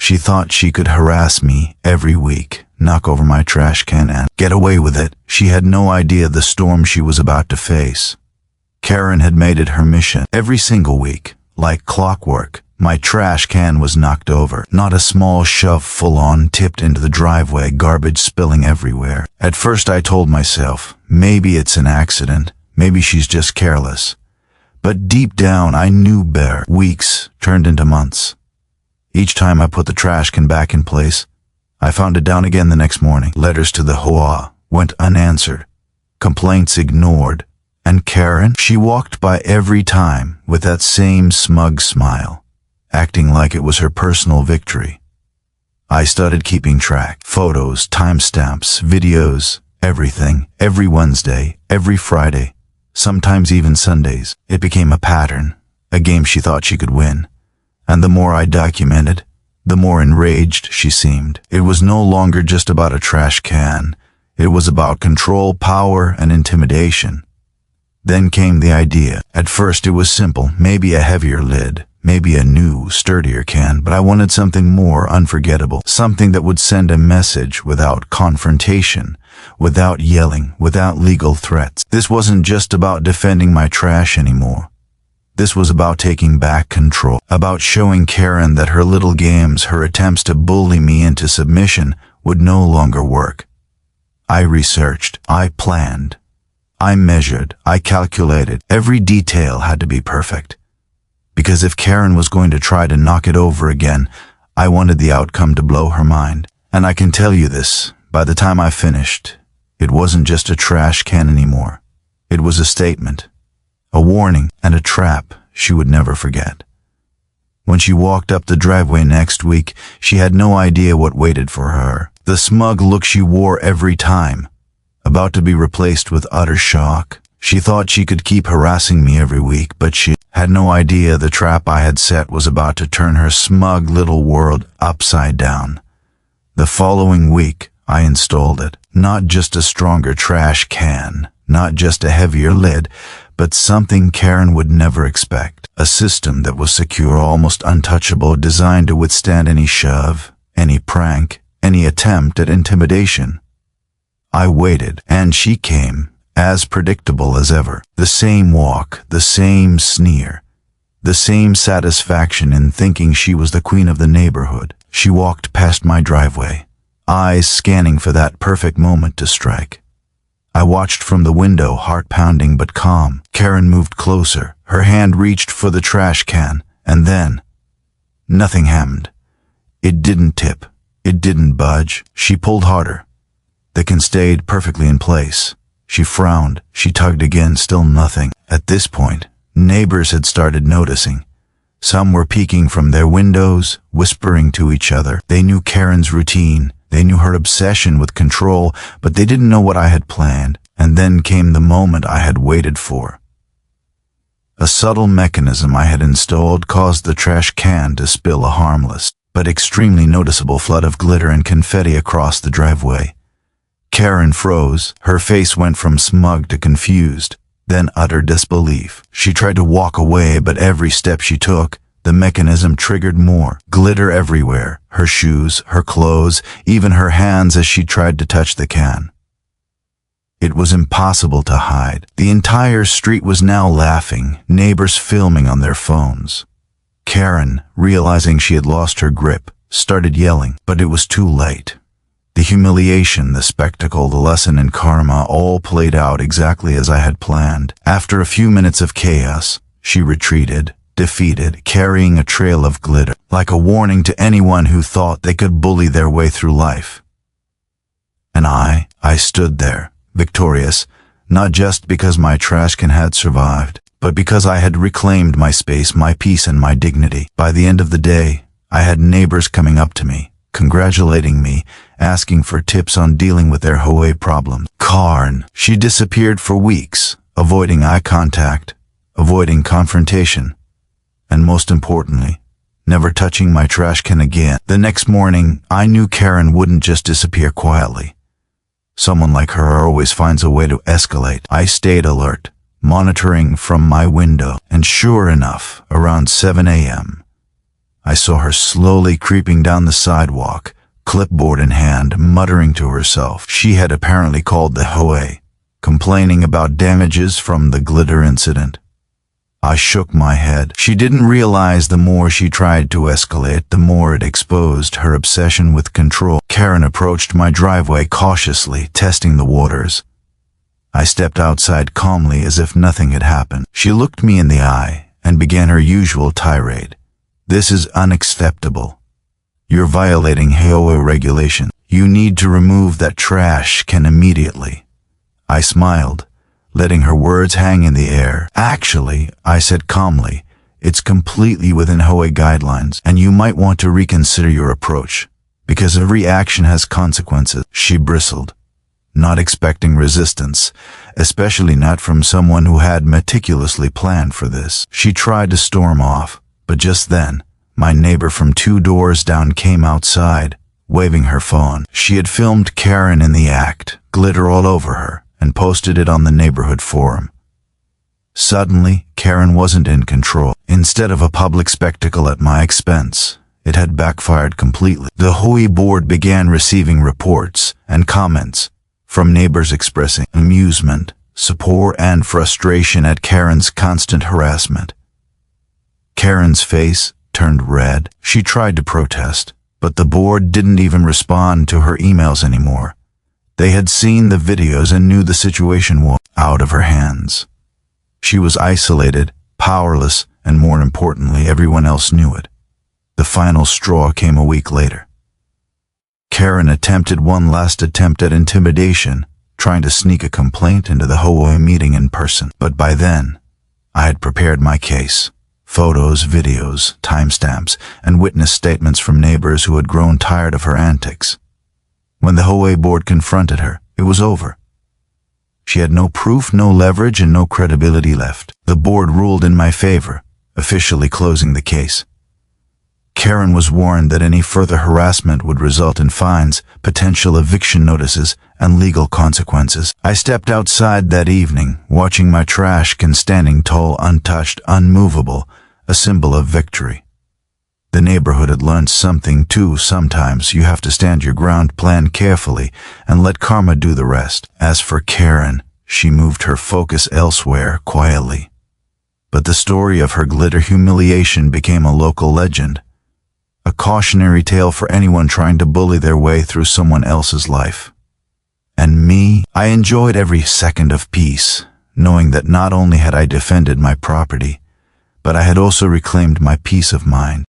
She thought she could harass me every week, knock over my trash can and get away with it. She had no idea the storm she was about to face. Karen had made it her mission. Every single week, like clockwork, my trash can was knocked over. Not a small shove, full-on, tipped into the driveway, garbage spilling everywhere. At first I told myself, maybe it's an accident, maybe she's just careless. But deep down I knew better. Weeks turned into months. Each time I put the trash can back in place, I found it down again the next morning. Letters to the HOA went unanswered, complaints ignored, and Karen, she walked by every time with that same smug smile, acting like it was her personal victory. I started keeping track. Photos, timestamps, videos, everything. Every Wednesday, every Friday, sometimes even Sundays. It became a pattern, a game she thought she could win. And the more I documented, the more enraged she seemed. It was no longer just about a trash can. It was about control, power, and intimidation. Then came the idea. At first it was simple, maybe a heavier lid, maybe a new, sturdier can, but I wanted something more unforgettable, something that would send a message without confrontation, without yelling, without legal threats. This wasn't just about defending my trash anymore. This was about taking back control, about showing Karen that her little games, her attempts to bully me into submission, would no longer work. I researched, I planned, I measured, I calculated. Every detail had to be perfect. Because if Karen was going to try to knock it over again, I wanted the outcome to blow her mind. And I can tell you this, by the time I finished, it wasn't just a trash can anymore. It was a statement, a warning, and a trap she would never forget. When she walked up the driveway next week, she had no idea what waited for her. The smug look she wore every time, about to be replaced with utter shock. She thought she could keep harassing me every week, but she had no idea the trap I had set was about to turn her smug little world upside down. The following week, I installed it. Not just a stronger trash can, not just a heavier lid, but something Karen would never expect. A system that was secure, almost untouchable, designed to withstand any shove, any prank, any attempt at intimidation. I waited, and she came, as predictable as ever. The same walk, the same sneer, the same satisfaction in thinking she was the queen of the neighborhood. She walked past my driveway, eyes scanning for that perfect moment to strike. I watched from the window, heart pounding but calm. Karen moved closer. Her hand reached for the trash can, and then nothing happened. It didn't tip. It didn't budge. She pulled harder. The can stayed perfectly in place. She frowned. She tugged again, still nothing. At this point, neighbors had started noticing. Some were peeking from their windows, whispering to each other. They knew Karen's routine. They knew her obsession with control, but they didn't know what I had planned. And then came the moment I had waited for. A subtle mechanism I had installed caused the trash can to spill a harmless, but extremely noticeable flood of glitter and confetti across the driveway. Karen froze. Her face went from smug to confused, then utter disbelief. She tried to walk away, but every step she took, the mechanism triggered more. Glitter everywhere, her shoes, her clothes, even her hands as she tried to touch the can. It was impossible to hide. The entire street was now laughing, neighbors filming on their phones. Karen, realizing she had lost her grip, started yelling, but it was too late. The humiliation, the spectacle, the lesson in karma all played out exactly as I had planned. After a few minutes of chaos, she retreated, defeated, carrying a trail of glitter, like a warning to anyone who thought they could bully their way through life. And I stood there, victorious, not just because my trash can had survived, but because I had reclaimed my space, my peace, and my dignity. By the end of the day, I had neighbors coming up to me, congratulating me, asking for tips on dealing with their HOA problems. Karen, she disappeared for weeks, avoiding eye contact, avoiding confrontation, and most importantly, never touching my trash can again. The next morning, I knew Karen wouldn't just disappear quietly. Someone like her always finds a way to escalate. I stayed alert, monitoring from my window, and sure enough, around 7 a.m., I saw her slowly creeping down the sidewalk, clipboard in hand, muttering to herself. She had apparently called the HOA, complaining about damages from the glitter incident. I shook my head. She didn't realize the more she tried to escalate, the more it exposed her obsession with control. Karen approached my driveway cautiously, testing the waters. I stepped outside calmly as if nothing had happened. She looked me in the eye and began her usual tirade. "This is unacceptable. You're violating HOA regulation. You need to remove that trash can immediately." I smiled, letting her words hang in the air. "Actually," I said calmly, "it's completely within HOA guidelines, and you might want to reconsider your approach, because every action has consequences." She bristled, not expecting resistance, especially not from someone who had meticulously planned for this. She tried to storm off, but just then, my neighbor from 2 doors down came outside, waving her phone. She had filmed Karen in the act, glitter all over her, and posted it on the neighborhood forum. Suddenly, Karen wasn't in control. Instead of a public spectacle at my expense, it had backfired completely. The HOA board began receiving reports and comments from neighbors expressing amusement, support, and frustration at Karen's constant harassment. Karen's face turned red. She tried to protest, but the board didn't even respond to her emails anymore. They had seen the videos and knew the situation was out of her hands. She was isolated, powerless, and more importantly, everyone else knew it. The final straw came a week later. Karen attempted one last attempt at intimidation, trying to sneak a complaint into the HOA meeting in person. But by then, I had prepared my case. Photos, videos, timestamps, and witness statements from neighbors who had grown tired of her antics. When the HOA board confronted her, it was over. She had no proof, no leverage, and no credibility left. The board ruled in my favor, officially closing the case. Karen was warned that any further harassment would result in fines, potential eviction notices, and legal consequences. I stepped outside that evening, watching my trash can standing tall, untouched, unmovable, a symbol of victory. The neighborhood had learned something too. Sometimes you have to stand your ground, plan carefully, and let karma do the rest. As for Karen, she moved her focus elsewhere, quietly. But the story of her glitter humiliation became a local legend, a cautionary tale for anyone trying to bully their way through someone else's life. And me, I enjoyed every second of peace, knowing that not only had I defended my property, but I had also reclaimed my peace of mind.